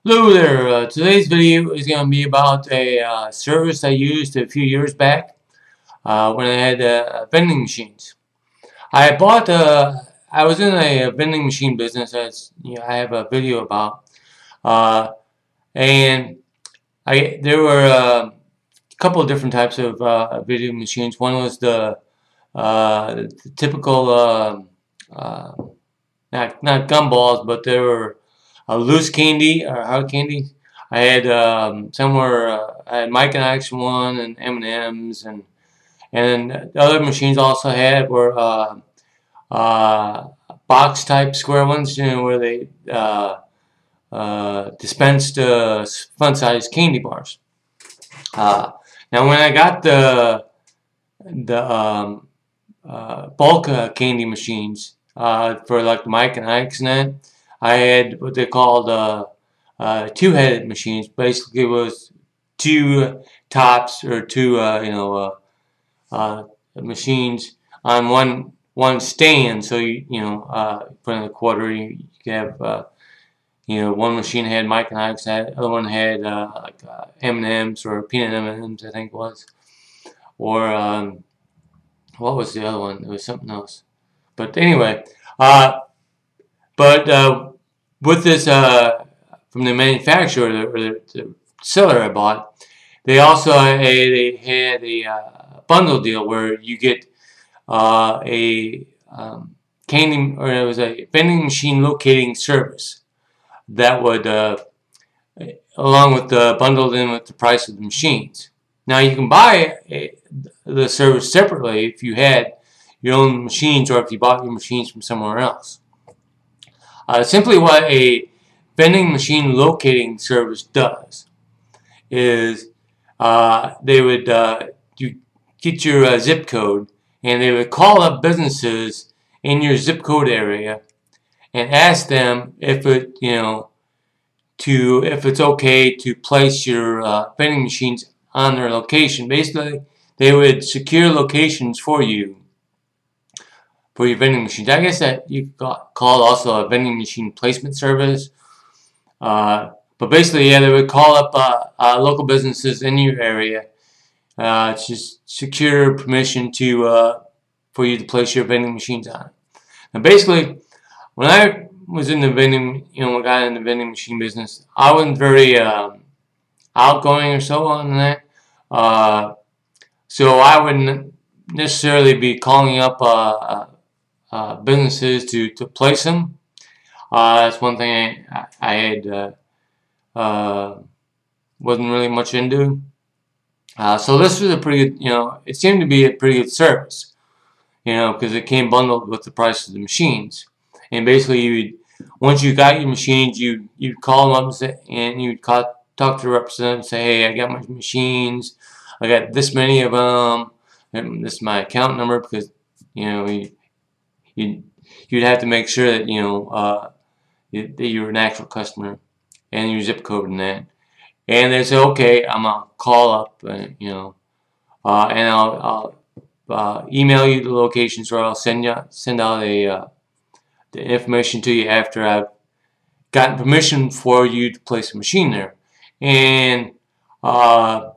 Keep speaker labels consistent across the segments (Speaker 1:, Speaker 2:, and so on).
Speaker 1: Hello there. Today's video is going to be about a service I used a few years back when I had vending machines. I was in a vending machine business, as I have a video about, uh, and there were a couple of different types of vending machines. One was the typical, not gumballs, but they were loose candy or hard candy. I had I had Mike and Ike's one and M&Ms, and the other machines also had were box type square ones, where they dispensed fun sized candy bars. Now, when I got the bulk candy machines for like Mike and Ike's and that, I had what they called two-headed machines. Basically, it was two tops or two machines on one stand. So put in a quarter, you could have one machine had Mike and Ike's, the other one had like M&Ms or peanut M&Ms, I think it was, or what was the other one? It was something else. But anyway, with this from the manufacturer or the seller I bought, they also had a bundle deal where you get a candy, or it was a vending machine locating service that would along with the bundled in with the price of the machines. Now you can buy the service separately if you had your own machines or if you bought your machines from somewhere else. Simply what a vending machine locating service does is they would you get your zip code, and they would call up businesses in your zip code area and ask them if it's okay to place your vending machines on their location. Basically, they would secure locations for you for your vending machines. I guess that you call also a vending machine placement service. But basically, yeah, they would call up local businesses in your area to secure permission for you to place your vending machines on. Now, basically, when I was in the got in the vending machine business, I wasn't very outgoing or so on in that. So I wouldn't necessarily be calling up businesses to place them. That's one thing I had wasn't really much into. So this was a pretty good, it seemed to be a pretty good service, because it came bundled with the price of the machines. And basically, once you got your machines, you'd call them up and you'd talk to the representative and say, hey, I got my machines, I got this many of them, and this is my account number, because you'd have to make sure that that you're an actual customer and your zip code and that. And they say, okay, I'm gonna call up, and I'll email you the locations, or I'll send out the information to you after I've gotten permission for you to place a machine there. And a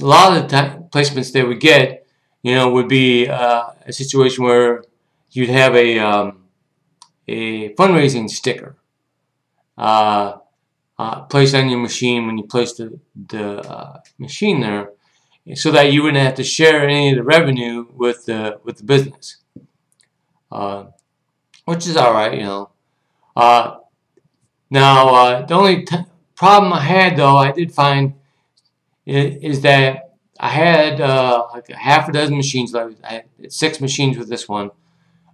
Speaker 1: lot of the placements they would get, would be a situation where you'd have a fundraising sticker placed on your machine when you place the machine there, so that you wouldn't have to share any of the revenue with the business, which is all right, Now, the only problem I had, though, I did find is that I had like half a dozen machines. I had 6 machines with this one,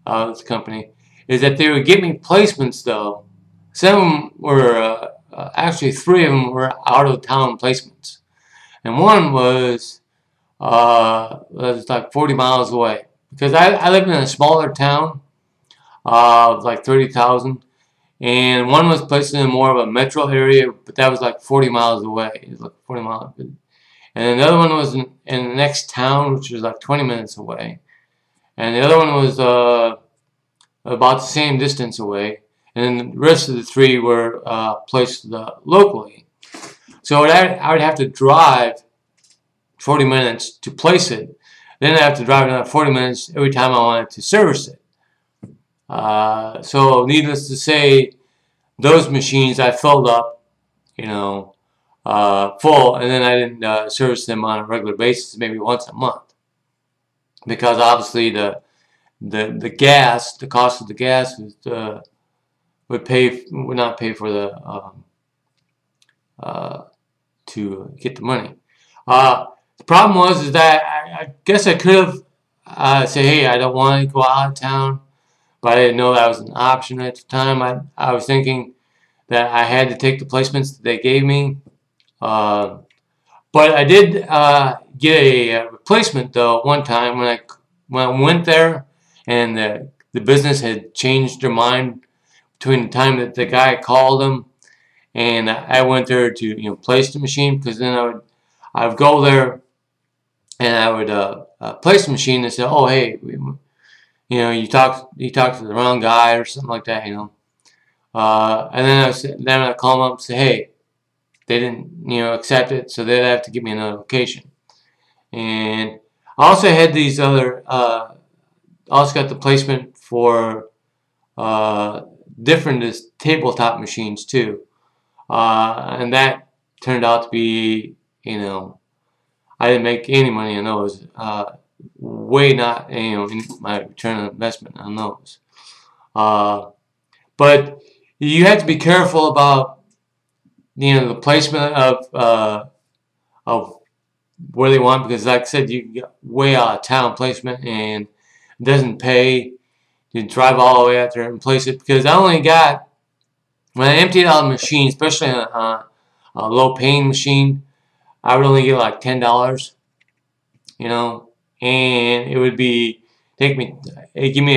Speaker 1: this company. Is that they would give me placements, though. Some of them were actually 3 of them were out of town placements, and one was like 40 miles away, because I live in a smaller town of like 30,000, and one was placed in more of a metro area, but that was like 40 miles away. It was like 40 miles, and then the other one was in the next town, which was like 20 minutes away, and the other one was about the same distance away. and the rest of the 3 were placed locally. So I would have to drive 40 minutes to place it. Then I have to drive another 40 minutes every time I wanted to service it. So needless to say, those machines I filled up, full, and then I didn't service them on a regular basis, maybe once a month, because obviously the gas, the cost of the gas would not pay for the to get the money. The problem was that I guess I could have said, hey, I don't want to go out of town, but I didn't know that was an option at the time. I was thinking that I had to take the placements that they gave me. But I did get a replacement though one time when I went there, and the business had changed their mind between the time that the guy called them and I went there to place the machine, because then I would go there and I would place the machine and say, oh hey, you talked to the wrong guy or something like that, and then I call them up and say, hey, they didn't accept it, so they'd have to give me another location. And I also had these other also got the placement for different tabletop machines too, and that turned out to be, I didn't make any money on those, way not, in my return on investment on those. But you have to be careful about the placement of where they want, because like I said, you get way out of town placement and it doesn't pay to drive all the way out there and place it, because I only got, when I emptied out a machine, especially a low paying machine, I would only get like $10, and it would give me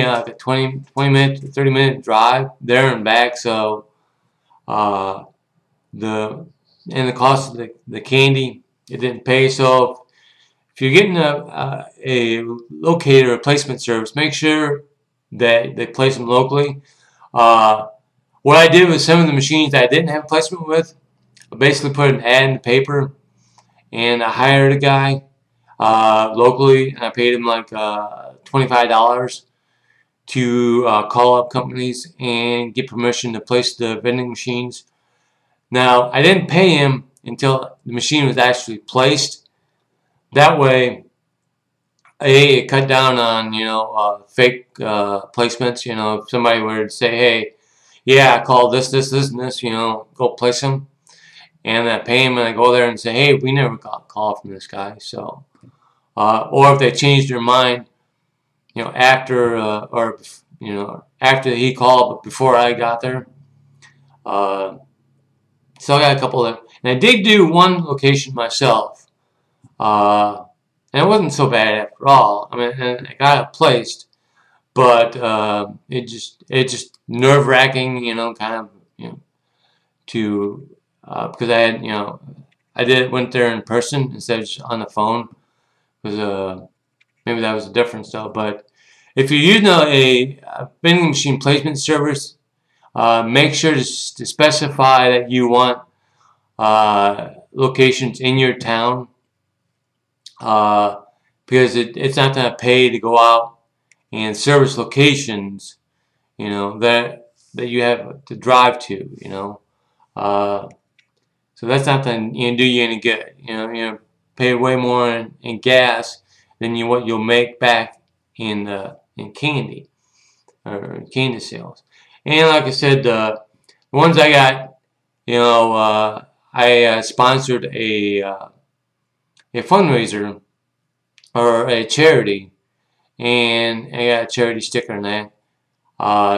Speaker 1: like a 20 minute to 30 minute drive there and back. So the cost of the candy, it didn't pay. So if you're getting a locator replacement service, make sure that they place them locally. What I did with some of the machines that I didn't have placement with, I basically put an ad in the paper, and I hired a guy locally, and I paid him like $25 to call up companies and get permission to place the vending machines. Now, I didn't pay him until the machine was actually placed. That way, it cut down on fake placements. If somebody were to say, hey, yeah, I called this, and this, go place them, and I pay him, and I go there and say, hey, we never got a call from this guy. So, or if they changed their mind, after after he called but before I got there. So I got a couple of them, and I did do one location myself, and it wasn't so bad after all. I mean, and I got it placed, but it just nerve-wracking, kind of, to because I had went there in person instead of just on the phone, because maybe that was the difference though. But if you're using a vending machine placement service, make sure to specify that you want locations in your town, because it's not going to pay to go out and service locations, that you have to drive to, so that's not going to do you any good. You pay way more in gas than what you'll make back in candy or candy sales. And like I said, the ones I got, I sponsored a fundraiser or a charity, and I got a charity sticker on that.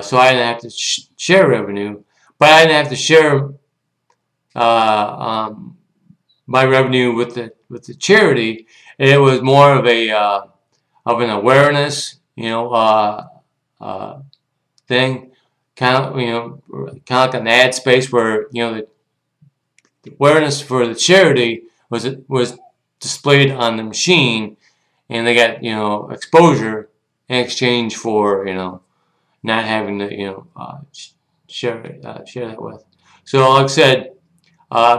Speaker 1: So I didn't have to share revenue, but I didn't have to share my revenue with the charity. It was more of an awareness, thing, kind of like an ad space where the awareness for the charity was displayed on the machine, and they got exposure in exchange for not having to share that with. So, like I said,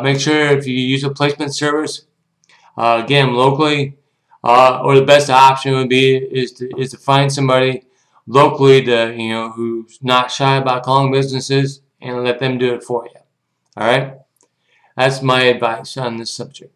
Speaker 1: make sure if you use a placement service, get them locally, or the best option would be is to find somebody locally who's not shy about calling businesses and let them do it for you. All right, that's my advice on this subject.